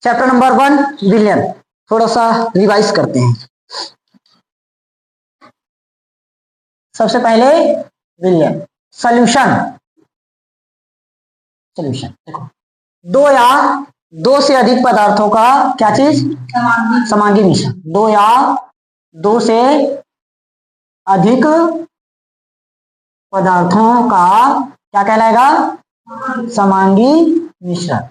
Chapter number 1 विलियन, थोड़ा सा revise करते हैं। सबसे पहले विलियन, सॉल्यूशन। सॉल्यूशन देखो, दो या दो से अधिक पदार्थों का क्या चीज, समांगी मिश्रण। दो या दो से अधिक पदार्थों का क्या कहलाएगा, समांगी मिश्रण।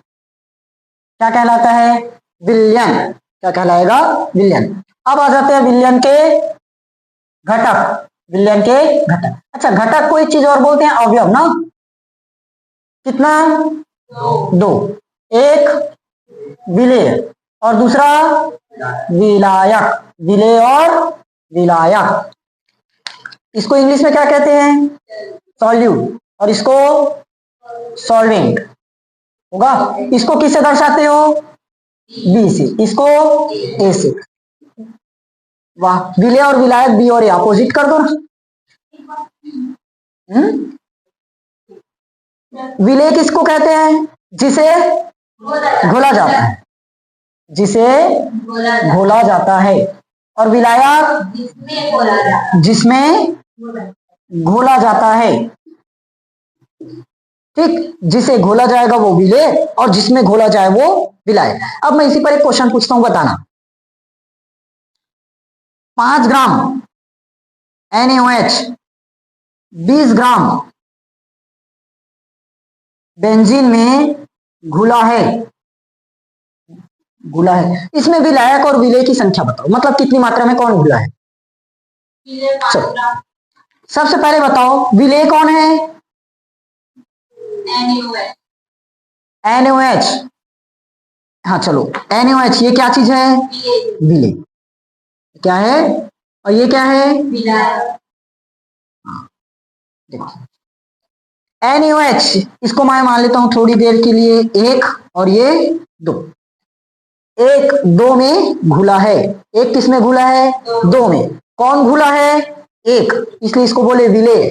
क्या कहलाता है, विलयन। क्या कहलाएगा, विलयन। अब आ जाते हैं विलयन के घटक। विलयन के घटक, अच्छा घटक को एक चीज और बोलते हैं, अवयव ना। कितना, दो। एक विलेय और दूसरा विलायक। विलेय और विलायक, इसको इंग्लिश में क्या कहते हैं, सॉल्यूट, और इसको सॉल्वेंट होगा। इसको किससे दर्शाते हो, बी से, इसको ए से। वाह, विलेय और विलायक बी और ए अपोजिट कर दो ना। विलेय किसको कहते हैं, जिसे घोला जाता है, जिसे घोला जाता है। और विलायक जिसमें घोला जाता है। ठीक, जिसे घोला जाएगा वो विलेय और जिसमें घोला जाए वो विलायक। अब मैं इसी पर एक क्वेश्चन पूछता हूं, बताना। 5 ग्राम NaOH 20 ग्राम बेंजीन में घुला है, घुला है। इसमें विलायक और विलेय की संख्या बताओ, मतलब कितनी मात्रा में कौन घुला है। चलो सबसे पहले बताओ, विलेय कौन है, NaOH। हाँ चलो, NaOH ये क्या चीज है, विलेय। क्या है, और ये क्या है, विलायक। देखो NaOH, इसको मैं मान लेता हूं थोड़ी देर के लिए 1 और ये 2। 1 2 में घुला है, एक किस में घुला है, 2 में। कौन घुला है, 1, इसलिए इसको बोले विलेय।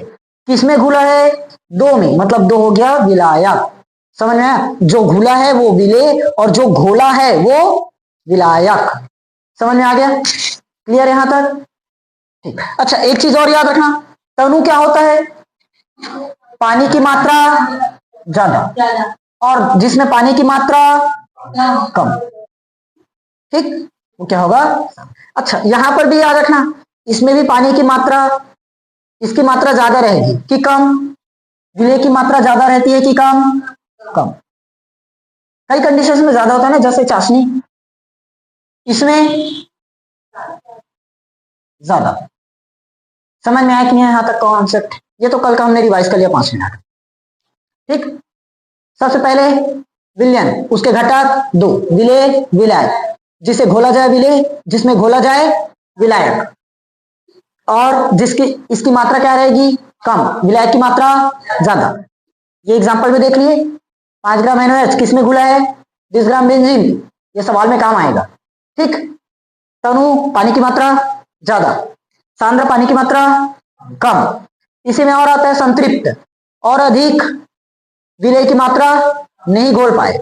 किस में घुला है, 2 में, मतलब 2 हो गया विलायक। समझ में आया, जो घुला है वो विलेय और जो घोला है वो विलायक। समझ में आ गया, क्लियर यहां तक, ठीक। अच्छा एक चीज और याद रखना, तनु क्या होता है, पानी की मात्रा ज्यादा और जिसमें पानी की मात्रा कम। ठीक, वो क्या होगा। अच्छा यहां पर भी याद रखना, इसमें भी पानी की मात्रा, इसकी मात्रा ज्यादा रहेगी कि कम, विलेय की मात्रा ज्यादा रहती है कि कम, कम। कई कंडीशंस में ज्यादा होता है ना, जैसे चाशनी, इसमें ज्यादा। समझ में आया कि नहीं यहां तक कॉन्सेप्ट, ये तो कल का हमने रिवाइज कर लिया 5 मिनट। ठीक, सबसे पहले विलयन, उसके घटक 2, विलेय विलायक। जिसे घोला जाए विलेय, जिसमें घोला जाए विलायक, और जिसकी इसकी मात्रा क्या रहेगी, कम, विलायक की मात्रा ज्यादा। ये एग्जांपल में देख लिए, 5 ग्राम NaOH किसमें घुला है, 20 ग्राम बेंजीन। ये सवाल में काम आएगा। ठीक, तनु पानी की मात्रा ज्यादा, सांद्र पानी की मात्रा कम। इसी में और आता है संतृप्त, और अधिक विलेय की मात्रा नहीं घोल पाए,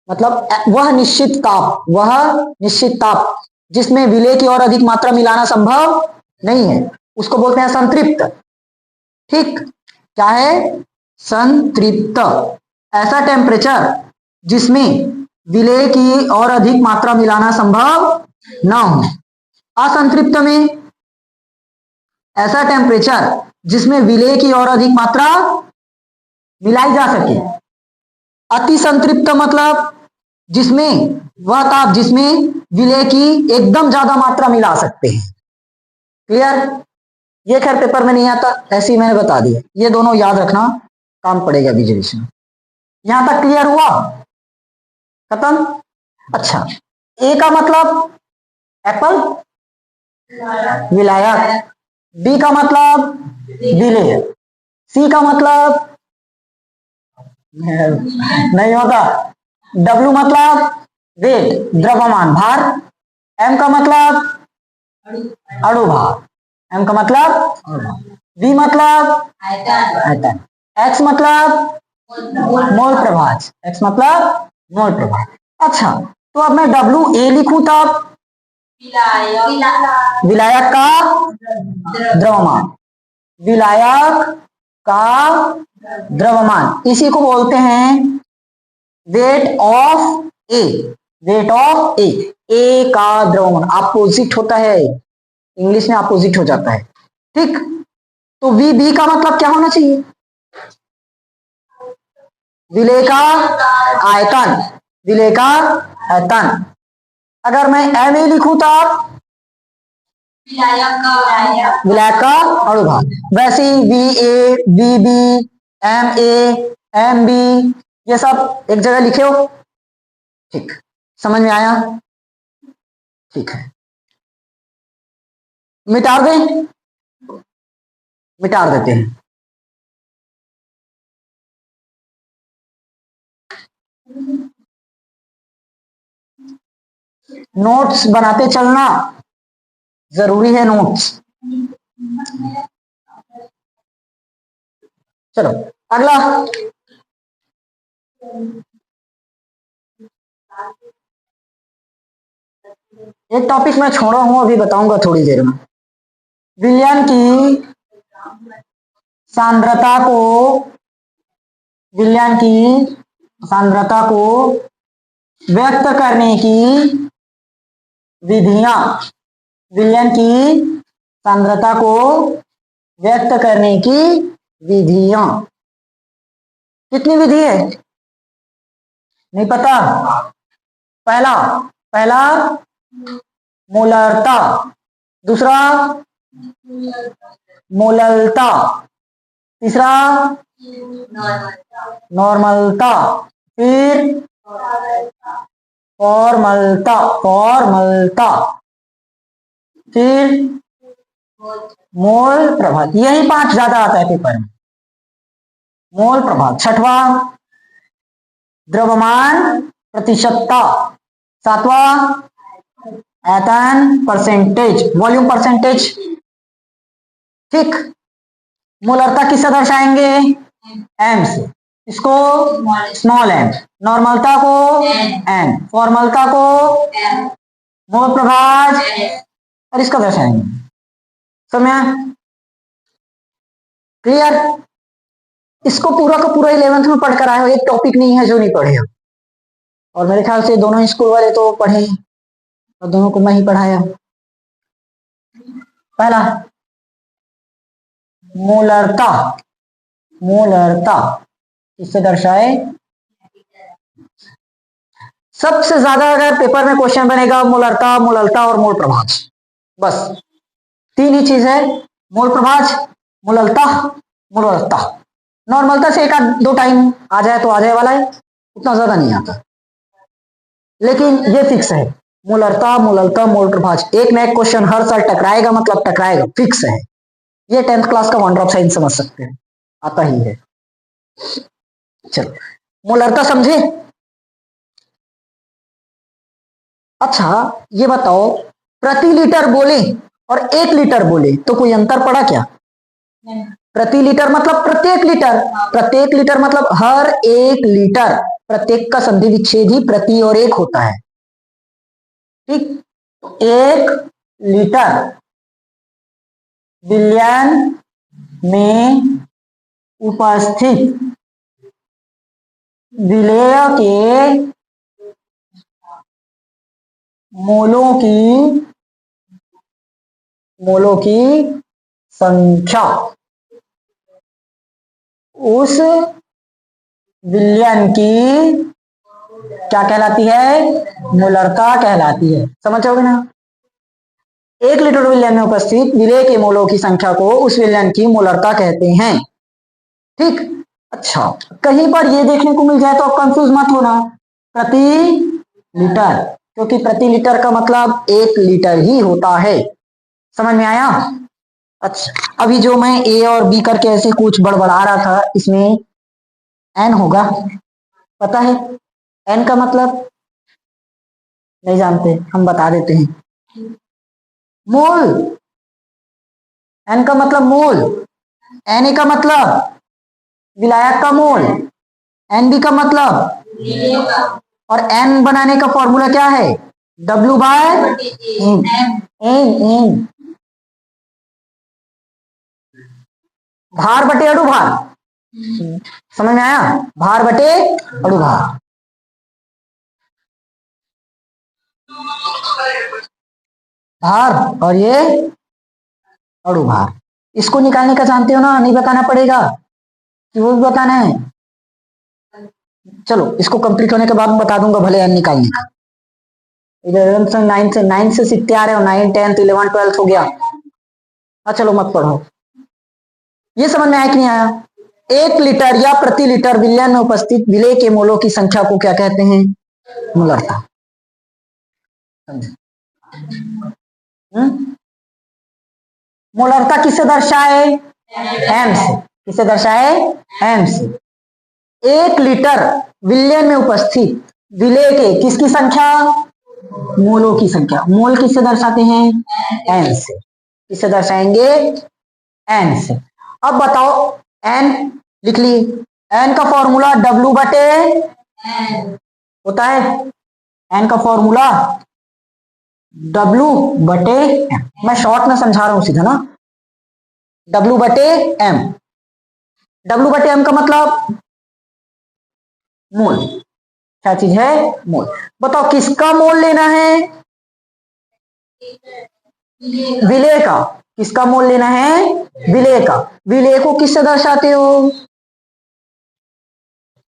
मतलब वह निश्चित ताप, वह निश्चित ताप जिसमें विलेय की और अधिक मात्रा मिलाना संभव नहीं है, उसको बोलते हैं संतृप्त। ठीक, क्या है, संतृप्त। ऐसा टेम्परेचर जिसमें विलेय की और अधिक मात्रा मिलाना संभव ना हो। असंतृप्त में ऐसा टेम्परेचर जिसमें विलेय की और अधिक मात्रा मिलाई जा सके। अति संतृप्त मतलब जिसमें वह ताप जिसमें विलेय की एकदम ज्यादा मात्रा मिला सकते हैं। क्लियर, ये खैर पेपर में नहीं आता, ऐसे ही मैंने बता दिया। ये दोनों याद रखना, काम पड़ेगा बीजेविशन में। यहां तक क्लियर हुआ, खत्म। अच्छा, ए का मतलब एप्पल, विलायक। बी का मतलब विलेय। सी का मतलब नहीं होता, डब्ल्यू मतलब वेट, द्रव्यमान, भार। एम का मतलब अणु भार, एम का मतलब अणु भार। वी मतलब आयतन। एक्स मतलब मोल प्रभाज, एक्स मतलब मोल प्रभाज। अच्छा तो अब मैं WA लिखूं तब विलायक का द्रव्यमान, विलायक का द्रव्यमान, इसी को बोलते हैं weight of A, weight of A का द्रव्यमान अपोजिट होता है, इंग्लिश में अपोजिट हो जाता है। ठीक, तो VB का मतलब क्या होना चाहिए, विलेय का आयतन, विलेय का आयतन। अगर मैं MA लिखूं तब विलायक का अणुभार। वैसे ही VA, VB, MA, MB ये सब एक जगह लिखे हो। ठीक, समझ में आया? ठीक है, मिटा दें, मिटा देते हैं। नोट्स बनाते चलना जरूरी है, नोट्स। चलो अगला, एक टॉपिक मैं छोड़ा हूं, अभी बताऊंगा थोड़ी देर में। विलयन की सांद्रता को, विलयन की सांद्रता को व्यक्त करने की विधियां, विलयन की सांद्रता को व्यक्त करने की विधियां, कितनी विधि है नहीं पता? पहला मोलरता, दूसरा मोललता, तीसरा नॉर्मलता, फिर फॉर्मलता, फॉर्मलता, फिर मोल प्रभाव। यही 5 ज्यादा आता है पेपर में, मोल प्रभाव। छठवा द्रव्यमान प्रतिशतता, सातवा आयतन परसेंटेज, वॉल्यूम परसेंटेज। ठीक, मोलरता किससे दर्शाएंगे, M से, इसको स्मॉल m, नॉर्मलता को n, फॉर्मलता को मोल प्रभाव और इसका दर्शाएंगे। समझ क्लियर? इसको पूरा का पूरा 11th में पढ़कर आए हो, एक टॉपिक नहीं है जो नहीं पढ़े हो। और मेरे ख्याल से दोनों स्कूल वाले तो पढ़े और दोनों को मैं ही पढ़ाया। पहला मोलरता, मोलरता इससे दर्शाए, सबसे ज्यादा अगर पेपर में क्वेश्चन बनेगा मोलरता, मोललता और मोल प्रभाव, बस 3 ही चीज है, मोल प्रभाव, मोललता, मोललता। नॉर्मलता से 1-2 टाइम आ जाए तो आ जाए वाला है, उतना ज्यादा नहीं आता, लेकिन ये फिक्स है, मोलरता, मोललता, मोल प्रभाव। एक ना एक क्वेश्चन हर साल टकराएगा, मतलब टकराएगा, फिक्स है। ये 10th क्लास का वन ड्रॉप साइंस समझ सकते हैं, आता ही है। चलो मोलरता समझे? अच्छा ये बताओ, प्रति लीटर बोले और 1 लीटर बोले तो कोई अंतर पड़ा क्या? प्रति लीटर मतलब प्रत्येक लीटर, प्रत्येक लीटर मतलब हर 1 लीटर, प्रत्येक का संधि विच्छेद ही प्रति और 1 होता है। ठीक, 1 लीटर विलयन में उपस्थित विलेय के मोलों की संख्या उस विलयन की क्या कहलाती है? मोलरता कहलाती है। समझोगे ना? 1 लीटर विलयन में उपस्थित विलेय के मोलों की संख्या को उस विलयन की मोलरता कहते हैं। ठीक, अच्छा कहीं पर ये देखने को मिल जाए तो आप कंफ्यूज मत होना, प्रति लीटर, क्योंकि प्रति लीटर का मतलब 1 लीटर ही होता है। समझ में आया? अच्छा अभी जो मैं A और B करके ऐसे कुछ बड़बड़ा रहा था, इसमें N होगा, पता है? N का मतलब नहीं जानते, हम बता देते हैं, मोल। N का मतलब मोल, Na का मतलब विलायक का मोल, Nb का मतलब और एन बनाने का फॉर्मूला क्या है? W by n. भार बटे अणु भार, समझ में आया? भार बटे अणु भार। भार और ये अणु भार, इसको निकालने का जानते हो ना? नहीं बताना पड़ेगा कि वो भी बताना है? चलो इसको कंप्लीट होने के बाद बता दूंगा भले एन निकालने का। 11 से 9 से 9 से 60 आ रहे हो, 9 10 11 12 हो गया। हाँ चलो मत पढ़ो। ये समझ में आया कि नहीं आया? 1 लीटर या प्रति लीटर विलयन में उपस्थित विलेय के मोलों की संख्या को क्या कहते हैं? मोलरता। मोलरता किससे दर्शाए? एम से। किससे दर्शाए? एम से। 1 लीटर विलयन में उपस्थित विलेय के किसकी संख्या? मोलों की संख्या। मोल किससे दर्शाते हैं? एन से। किससे दर्शाएंगे? एन से। अब बताओ, एन लिख ली। एन का फॉर्मूला W बटे होता है। एन का फॉर्मूला W बटे एम। मैं शॉर्ट में समझा रहा हूं सीधा ना। W बटे एम। W बटे एम का मतलब मोल। क्या चीज है? मोल। बताओ किसका मोल लेना है? विलेय का। किसका मोल लेना है? विलेय का। विलेय को किससे दर्शाते हो?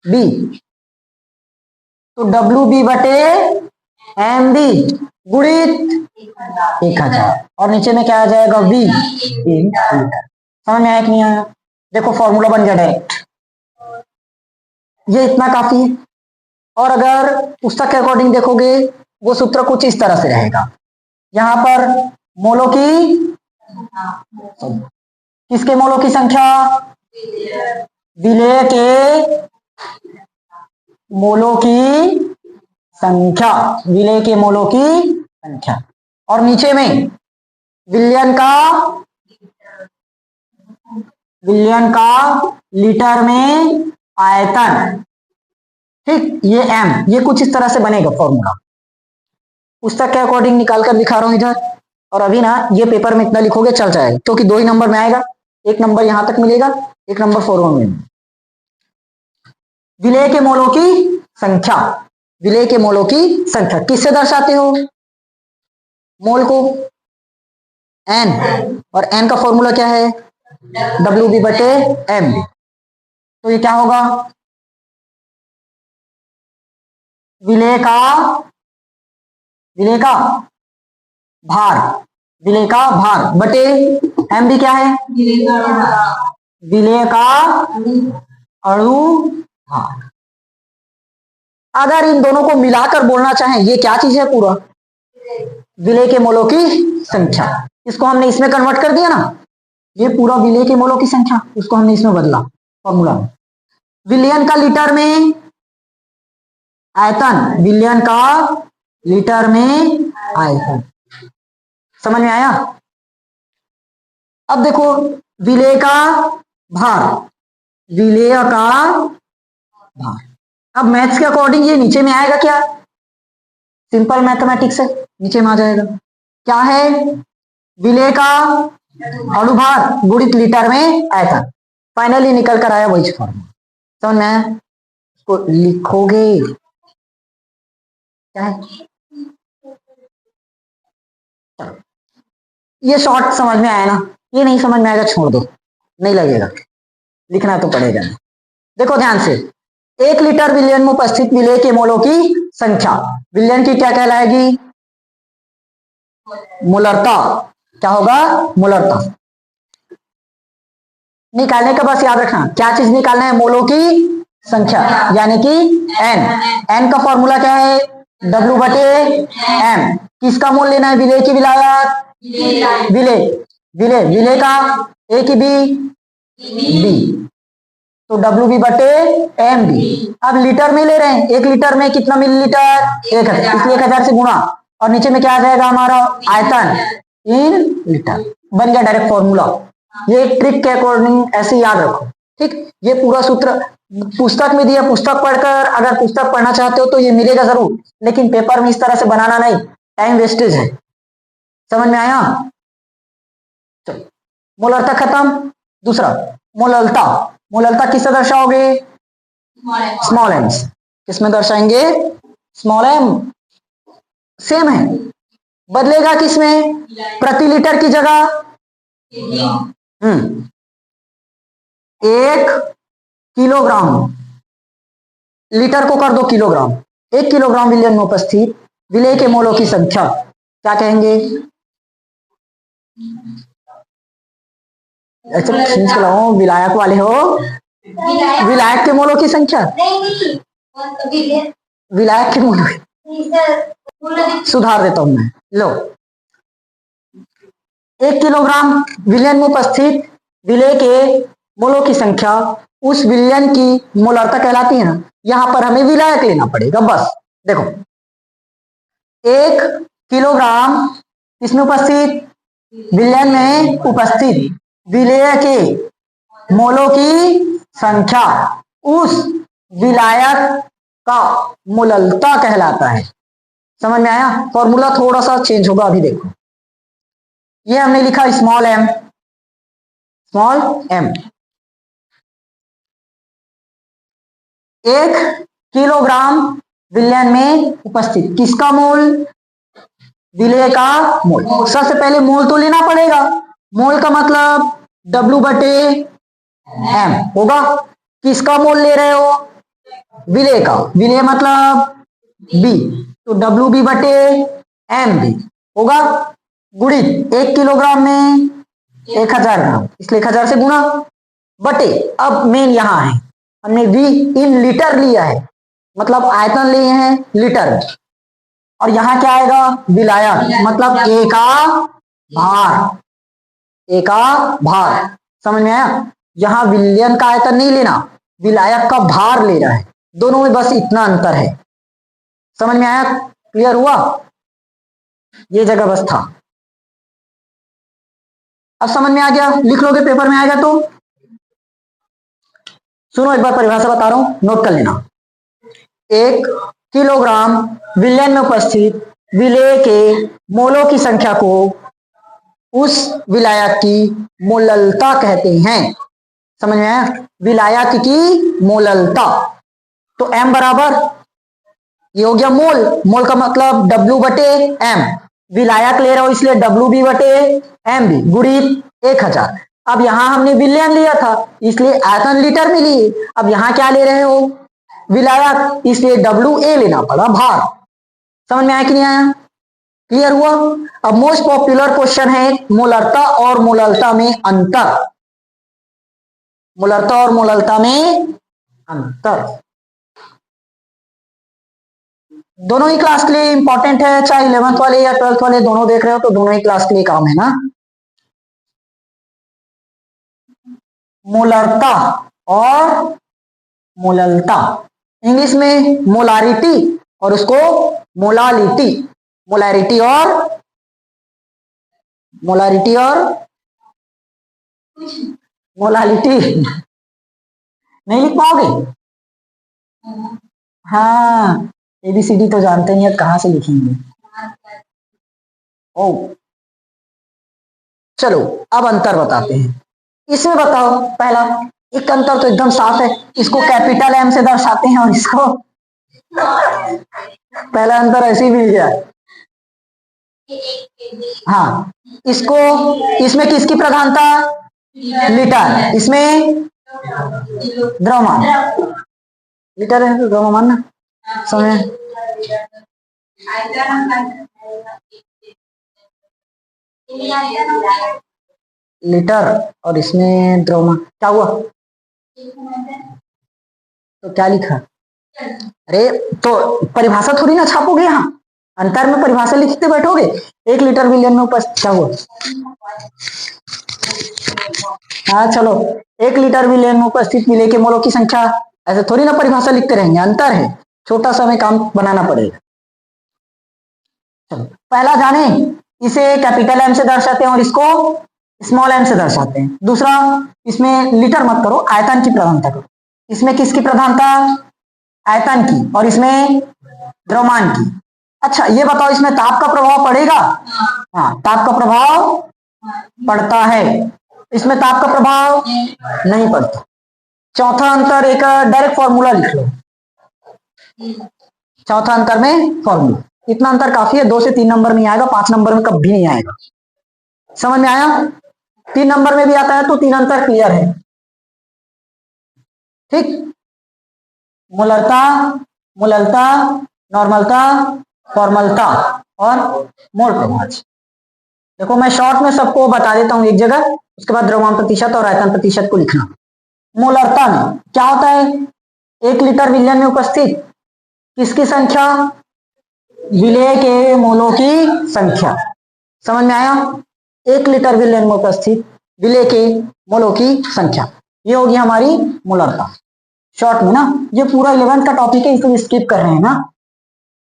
बी। तो WB बटे MB गुणित 1000 और नीचे में क्या आ जाएगा? V in litre. समझ में आया कि नहीं आया? देखो फॉर्मूला बन गया डायरेक्ट। ये इतना काफी है। और अगर पुस्तक के अकॉर्डिंग देखोगे वो सूत्र कुछ इस तरह से रहेगा। यहां पर मोलों की, किसके मोलों की संख्या? विलेय के मोलों की संख्या। विलेय के मोलों की संख्या। और नीचे में विलयन का लीटर में आयतन। ठीक, ये एम, ये कुछ इस तरह से बनेगा फॉर्मूला। पुस्तक के अकॉर्डिंग निकाल कर दिखा रहा हूं इधर। और अभी ना ये पेपर में इतना लिखोगे चल जाएगा, क्योंकि 2 ही नंबर में आएगा। 1 नंबर यहां तक मिलेगा, 1 नंबर फॉर्मूला में। विलेय के मोलों की संख्या। विलेय के मोलों की संख्या किससे दर्शाते हो? मोल को एन, और एन का फॉर्मूला क्या है? WB बटे MB। तो ये क्या होगा? विलेय का भार। विलेय का भार बटे MB क्या है? विलेय का अणु भार। अगर इन दोनों को मिलाकर बोलना चाहें, ये क्या चीज है? पूरा विलेय के मोलों की संख्या। इसको हमने इसमें कन्वर्ट कर दिया ना। ये पूरा विलेय के मोलों की संख्या, उसको हमने इसमें बदला फॉर्मूला में। विलयन का लीटर में आयतन। विलयन का लीटर में आयतन। समझ में आया? अब देखो विलेय का भार। विलेय का भार। अब मैथ्स के अकॉर्डिंग ये नीचे में आएगा क्या? सिंपल मैथमेटिक्स है, नीचे में आ जाएगा। क्या है? विलेय का अणुभार गुणित लीटर में आयतन। फाइनली निकल कर आया वही फॉर्मूला। समझ में आया? इसको लिखोगे क्या है? ये शॉर्ट समझ में आया ना? ये नहीं समझ में आएगा छोड़ दो, नहीं लगेगा, लिखना तो पड़ेगा। देखो ध्यान से, 1 लीटर विलयन में उपस्थित विलेय के मोलों की संख्या। विलयन की क्या कहलाएगी? मोलरता। क्या होगा? मोलरता। निकालने का बस याद रखना, क्या चीज निकालना है? मोलों की संख्या, यानी कि एन। एन का फॉर्मूला क्या है? W बटे एम। किसका मोल लेना है? विलेय की विलायत। विलेय का ए की बी। तो WB बटे MB। अब लीटर में ले रहे हैं, 1 लीटर में कितना मिलीलीटर? 1000, इसलिए 1000 से गुणा, और नीचे में क्या आ जाएगा हमारा? आयतन इन लीटर। बन गया डायरेक्ट फॉर्मूला। ये ट्रिक के अकॉर्डिंग ऐसे याद रखो। ठीक, ये पूरा सूत्र पुस्तक में दिया, पुस्तक पढ़कर अगर पुस्तक पढ़ना चाहते हो तो ये मिलेगा जरूर, लेकिन पेपर में इस तरह से बनाना नहीं, टाइम वेस्टेज है। समझ में आया? चलो, मोलरता खत्म। दूसरा मोललता, मोललता किससे दर्शाओगे? Small M. किसमें दर्शाएंगे? Small M. सेम है, बदलेगा किसमें? प्रति लीटर की जगह 1 किलोग्राम, लीटर को कर दो किलोग्राम। 1 किलोग्राम विलयन में उपस्थित विलेय के मोलों की संख्या क्या कहेंगे? अच्छा खींच के लाओ, विलायक वाले हो, विलायक के मोलों की संख्या, विलायक के मोलों, सुधार देता हूं मैं। लो, 1 किलोग्राम विलयन में उपस्थित विलेय के मोलों की संख्या उस विलयन की मोलरता कहलाती है ना। यहां पर हमें विलायक लेना पड़ेगा बस। देखो, 1 किलोग्राम इसमें उपस्थित विलयन में उपस्थित विलेय के मोलों की संख्या उस विलायक का मोललता कहलाता है। समझ में आया? फॉर्मूला थोड़ा सा चेंज होगा, अभी देखो। ये हमने लिखा small m, small m. 1 kilogram विलयन में उपस्थित किसका मोल? विलेय का मोल। सबसे पहले मोल तो लेना पड़ेगा। मोल का मतलब W/M होगा। किसका मोल ले रहे हो? विलेय का। विलेय मतलब B, तो WB/MB होगा गुणित 1 किलोग्राम में 1000 ग्राम, इसलिए 1000 से गुणा बटे। अब मेन यहां है, हमने V इन लीटर लिया है, मतलब आयतन लिए हैं लीटर में, और यहां क्या आएगा? विलायक, मतलब A का भार, A का भार। समझ में आया? यहां विलयन का आयतन नहीं लेना, विलायक का भार ले रहा है। दोनों में बस इतना अंतर है। समझ में आया? क्लियर हुआ? ये जगह बस था। अब समझ में आ गया? लिख लोगे, पेपर में आएगा तो। सुनो, एक बार परिभाषा बता रहा हूं, नोट कर लेना। 1 किलोग्राम विलयन में उपस्थित विलेय के मोलों की संख्या को उस विलायक की मोललता कहते हैं। समझ में आया? विलायक की मोललता। तो M बराबर, ये हो गया मोल। मोल का मतलब W/M, विलायक ले रहा हूं इसलिए WB/MB गुणित 1000। अब यहां हमने विलयन लिया था इसलिए आयतन लीटर में लिए। अब यहां क्या ले रहे हो? विलायक, इसलिए WA लेना पड़ा, भार। समझ में आया कि नहीं आया? क्लियर हुआ? अब मोस्ट पॉपुलर क्वेश्चन है मोलरता और मोललता में अंतर। मोलरता और मोललता में अंतर दोनों ही क्लास के लिए इंपॉर्टेंट है, चाहे 11th वाले या 12th वाले दोनों देख रहे हो तो दोनों ही क्लास के लिए काम है ना। मोलरता और मोललता, इंग्लिश में मोलारिटी और उसको मोलालिटी। मोलारिटी और मोलालिटी नहीं लिख पाओगे? हाँ, ABCD तो जानते नहीं, अब कहां से लिखेंगे? ओ, चलो अब अंतर बताते हैं। इसमें बताओ, पहला एक अंतर तो एकदम साफ है, इसको कैपिटल M से दर्शाते हैं और इसको पहला अंतर ऐसे ही मिल गया। हाँ, इसको, इसमें किसकी प्रधानता? लीटर, इसमें द्रव्यमान। लीटर है तो द्रव्यमान ना। समय लीटर और इसमें द्रव्यमान। क्या हुआ? तो क्या लिखा? अरे तो परिभाषा थोड़ी ना छापोगे, यहाँ अंतर में परिभाषा लिखते बैठोगे। 1 लीटर विलयन में उपस्थित, क्या हुआ? हाँ चलो, 1 लीटर विलयन में उपस्थित विलेय के मोलों की संख्या, ऐसे थोड़ी ना परिभाषा लिखते रहेंगे, अंतर है, छोटा सा हमें काम बनाना पड़ेगा। चलो, पहला जाने, इसे कैपिटल M से दर्शाते हैं और इसको स्मॉल एम से दर्शाते हैं। दूसरा, इसमें लीटर मत करो, आयतन की प्रधानता करो। इसमें किसकी प्रधानता? आयतन की, और इसमें द्रव्यमान की। अच्छा ये बताओ, इसमें ताप का प्रभाव पड़ेगा? हाँ, ताप का प्रभाव पड़ता है, इसमें ताप का प्रभाव नहीं पड़ता। चौथा अंतर, एक डायरेक्ट फॉर्मूला लिख लो। चौथा अंतर में फॉर्मूला, इतना अंतर काफी है, 2 से 3 नंबर नहीं आएगा, 5 नंबर में कभी नहीं आएगा। समझ में आया? 3 नंबर में भी आता है तो 3 अंतर क्लियर है। ठीक, मोलरता, मोललता, नॉर्मलता, फॉर्मलता और मोल प्रभाज। देखो मैं शॉर्ट में सबको बता देता हूं एक जगह, उसके बाद द्रव्यमान प्रतिशत और आयतन प्रतिशत को लिखना। मोलरता में क्या होता है? 1 लीटर विलयन में उपस्थित किसकी संख्या? विलेय के मोलों की संख्या। समझ में आया? 1 लीटर विलयन में उपस्थित विलेय के मोलों की संख्या, ये होगी हमारी मोलरता। शॉर्ट में ना, ये पूरा 11th का टॉपिक है, इसको स्किप कर रहे हैं ना।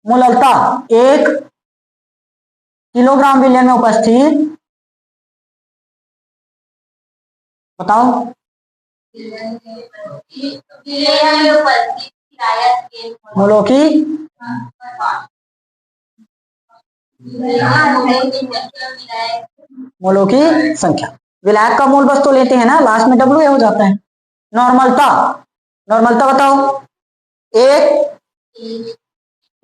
मोलरता 1 किलोग्राम विलयन में उपस्थित, बताओ, मोलों की मोलों की संख्या। विलायक का मोल बस तो लेते हैं ना, लास्ट में डब्ल्यू हो जाता है। नॉर्मलता, नॉर्मलता बताओ, 1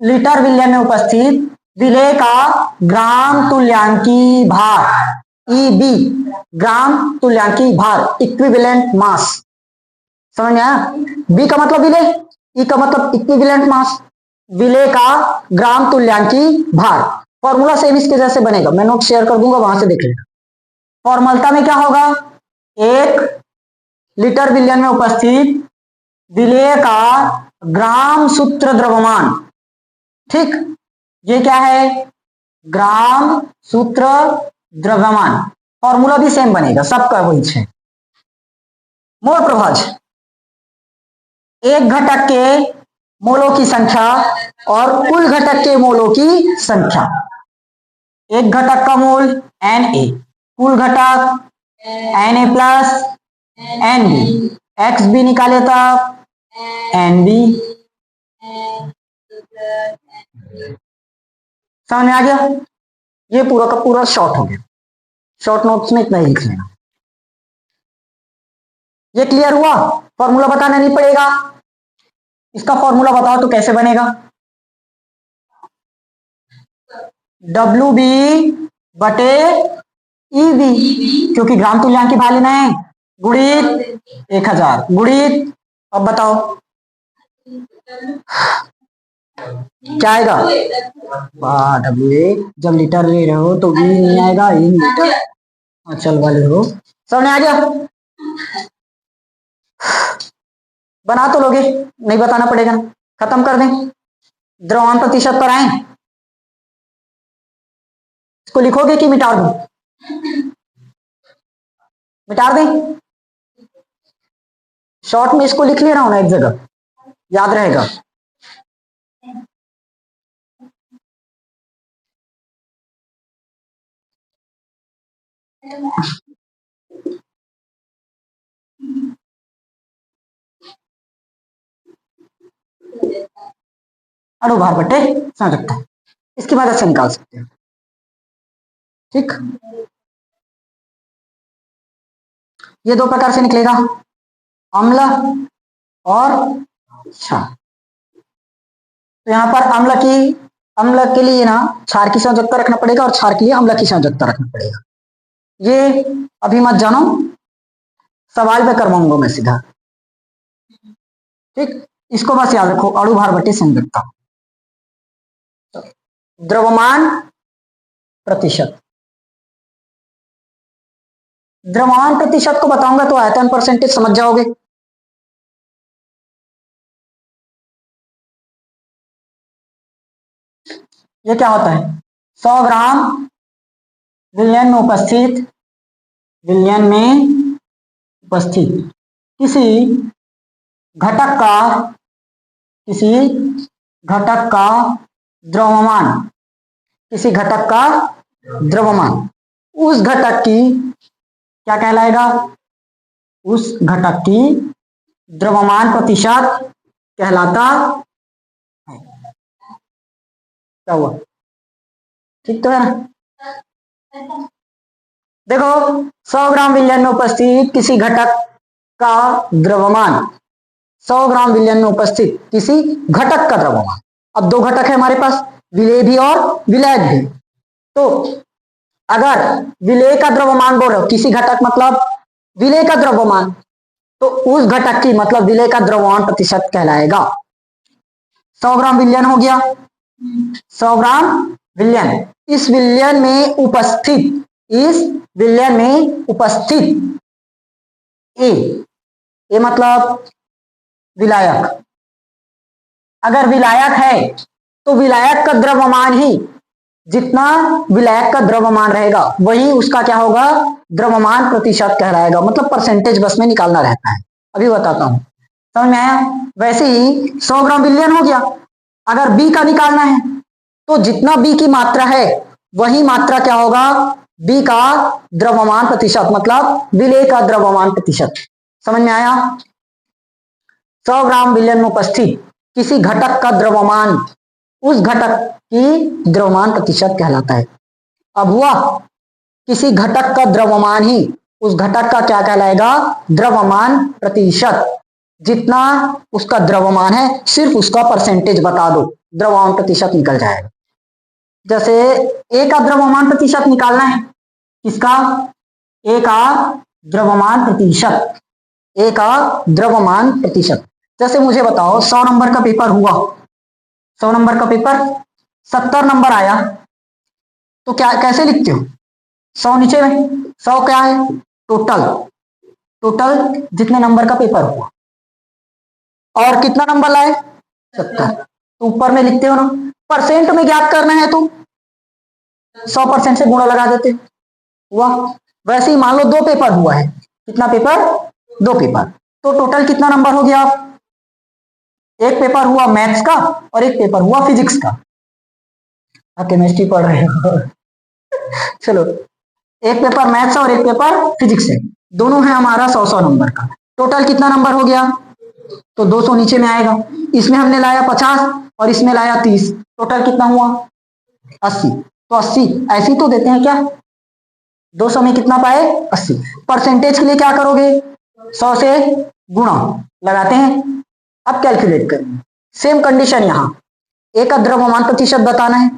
लीटर विलयन में उपस्थित विलेय का ग्राम तुल्यांकी भार, ईबी, ग्राम तुल्यांकी भार, इक्विवेलेंट मास। समझ में आया? बी का मतलब विलेय, ई का मतलब इक्विवेलेंट मास, विलेय का ग्राम तुल्यांकी भार। फॉर्मूला सेम इसके जैसे बनेगा, मैं नोट शेयर कर दूंगा, वहां से देख लेना। फॉर्मलता में क्या होगा? 1 लीटर विलयन में उपस्थित विलेय का ग्राम सूत्र द्रव्यमान। ठीक, ये क्या है? ग्राम सूत्र द्रव्यमान। फॉर्मूला भी सेम बनेगा, सबका वही है। मोल प्रभाज, एक घटक के मोलों की संख्या और कुल घटक के मोलों की संख्या। एक घटक का मोल Na, कुल घटक Na प्लस Nb, XB निकाले तब Nb। समझ में आ गया? ये पूरा का पूरा शॉर्ट हो गया, शॉर्ट नोट्स में इतना ही लिख लेना। ये क्लियर हुआ? फॉर्मूला बताना नहीं पड़ेगा। इसका फॉर्मूला बताओ तो कैसे बनेगा? WB बटे EB, क्योंकि ग्राम तुल्यांकी भार लेना है, गुणित 1000 गुणित, अब बताओ क्या आएगा? WA, जब लीटर ले रहे हो तो भी नहीं आएगा, ये लीटर अचल वाले हो। समझ आ गया? बना तो लोगे, नहीं बताना पड़ेगा। खत्म कर दें, द्रव्यमान प्रतिशत पर आए, इसको लिखोगे कि मिटा दूं? मिटा दें? शॉर्ट में इसको लिख ले रहा हूं ना एक जगह, याद रहेगा। अणुभार बटे संयोजकता, इसकी मदद से निकाल सकते हैं। ठीक, ये 2 प्रकार से निकलेगा, अम्ल और क्षार। तो यहाँ पर अम्ल के लिए ना क्षार की संयोजकता रखना पड़ेगा और क्षार के लिए अम्ल की संयोजकता रखना पड़ेगा। ये अभी मत जानो, सवाल पे करवाऊंगा मैं सीधा। ठीक, इसको बस याद रखो, अणुभार बटे संयोजकता। द्रव्यमान प्रतिशत, द्रव्यमान प्रतिशत को बताऊंगा तो आयतन परसेंटेज समझ जाओगे। ये क्या होता है? 100 ग्राम विलयन में उपस्थित किसी घटक का द्रव्यमान, उस घटक की क्या कहलाएगा? उस घटक की द्रव्यमान प्रतिशत कहलाता है। क्या हुआ? ठीक तो है ना? देखो, 100 ग्राम विलयन में उपस्थित किसी घटक का द्रव्यमान, 100 ग्राम विलयन में उपस्थित किसी घटक का द्रव्यमान। अब दो घटक है हमारे पास, विलेय भी और विलायक भी। तो अगर विलेय का द्रव्यमान बोल रहे हो, किसी घटक मतलब विलेय का द्रव्यमान, तो उस घटक की मतलब विलेय का द्रव्यमान प्रतिशत कहलाएगा। 100 ग्राम विलयन हो गया, 100 ग्राम विलयन, इस विलयन में उपस्थित, इस विलयन में उपस्थित ए मतलब विलायक, अगर विलायक है तो विलायक का द्रव्यमान ही, जितना विलायक का द्रव्यमान रहेगा वही उसका क्या होगा? द्रव्यमान प्रतिशत कहलाएगा, मतलब परसेंटेज बस में निकालना रहता है। अभी बताता हूं, समझ में आया? वैसे ही 100 ग्राम विलयन हो गया, अगर बी का निकालना है तो जितना बी की मात्रा है वही मात्रा क्या होगा? बी का द्रव्यमान प्रतिशत, मतलब विलेय का द्रव्यमान प्रतिशत। समझ में आया? 100 ग्राम विलयन में उपस्थित किसी घटक का द्रव्यमान उस घटक की द्रव्यमान प्रतिशत कहलाता है। अब हुआ, किसी घटक का द्रव्यमान ही उस घटक का क्या कहलाएगा? द्रव्यमान प्रतिशत। जितना उसका द्रव्यमान है सिर्फ उसका परसेंटेज बता दो, द्रव्यमान प्रतिशत निकल जाएगा। जैसे ए का द्रव्यमान प्रतिशत निकालना है, किसका? ए का द्रव्यमान प्रतिशत, ए का द्रव्यमान प्रतिशत। जैसे मुझे बताओ 100 नंबर का पेपर हुआ, 100 नंबर का पेपर 70 नंबर आया, तो क्या कैसे लिखते हो? 100 नीचे में, 100 क्या है? टोटल, टोटल जितने नंबर का पेपर हुआ, और कितना नंबर लाए? 70, तो ऊपर में लिखते हो ना। परसेंट में ज्ञात करना है तो 100% से गुणा लगा देते हुआ। वैसे ही मान लो 2 पेपर हुआ है, कितना पेपर? 2 पेपर, तो टोटल कितना नंबर हो गया? एक पेपर हुआ मैथ्स का और एक पेपर हुआ फिजिक्स का। केमिस्ट्री पढ़ रहे हो चलो, एक पेपर मैथ्स और एक पेपर फिजिक्स है, दोनों है हमारा 100-100 नंबर का। टोटल कितना नंबर हो गया? तो 200 नीचे में आएगा। इसमें हमने लाया 50 और इसमें लाया 30, टोटल कितना हुआ? 80। तो 80 ऐसे ही तो देते हैं क्या? 200 में कितना पाए? 80। परसेंटेज के लिए क्या करोगे? 100 से गुणा लगाते हैं। अब कैलकुलेट करेंगे। सेम कंडीशन यहां, ए का द्रव्यमान प्रतिशत बताना है।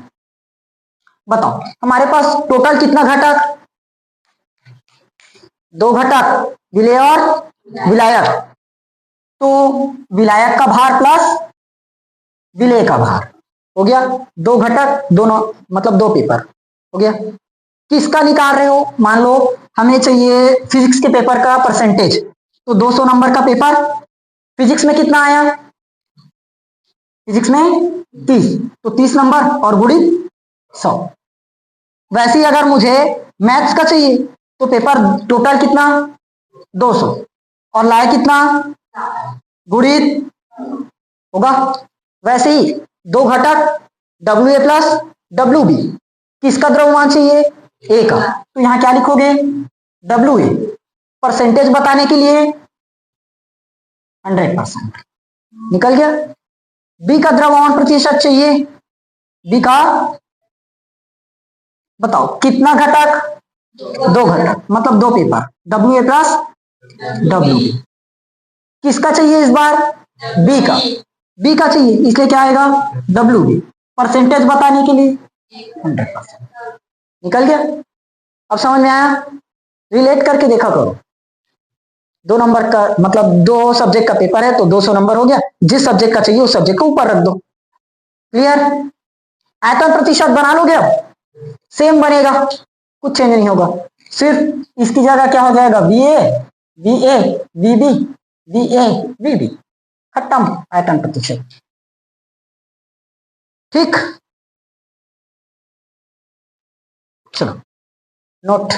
बताओ हमारे पास टोटल कितना घटक? 2 घटक, विलेय और विलायक। तो विलायक का भार प्लस विलेय का भार हो गया। 2 घटक, दोनों मतलब 2 पेपर हो गया। किसका निकाल रहे हो? मान लो हमें चाहिए फिजिक्स के पेपर का परसेंटेज, तो 200 नंबर का पेपर, फिजिक्स में कितना आया? फिजिक्स में 30, तो 30 नंबर और गुणित 100। वैसे ही अगर मुझे मैथ्स का चाहिए तो पेपर टोटल कितना? 200 और लाए कितना? गुणित होगा। वैसे ही 2 घटक, W A plus W B, किसका द्रव्यमान चाहिए? ए का, तो यहां क्या लिखोगे? W A. परसेंटेज बताने के लिए 100% निकल गया। बी का द्रव्यमान प्रतिशत चाहिए, बी का बताओ कितना घटक? 2 घटक मतलब 2 paper, W A plus W B. किसका चाहिए इस बार? बी का, बी का चाहिए इसलिए क्या आएगा? W B. परसेंटेज बताने के लिए 100% निकल गया। अब समझ में आया? रिलेट करके देखा करो। 2 नंबर का मतलब 2 सब्जेक्ट का पेपर है तो 200 नंबर हो गया, जिस सब्जेक्ट का चाहिए उस सब्जेक्ट को ऊपर रख दो। क्लियर? आयतन प्रतिशत बना लोगे, अब सेम बनेगा, कुछ चेंज नहीं होगा। सिर्फ इसकी जगह क्या हो जाएगा? V A V A V B V A V B, खत्म आयतन प्रतिशत। ठीक, चलो नोट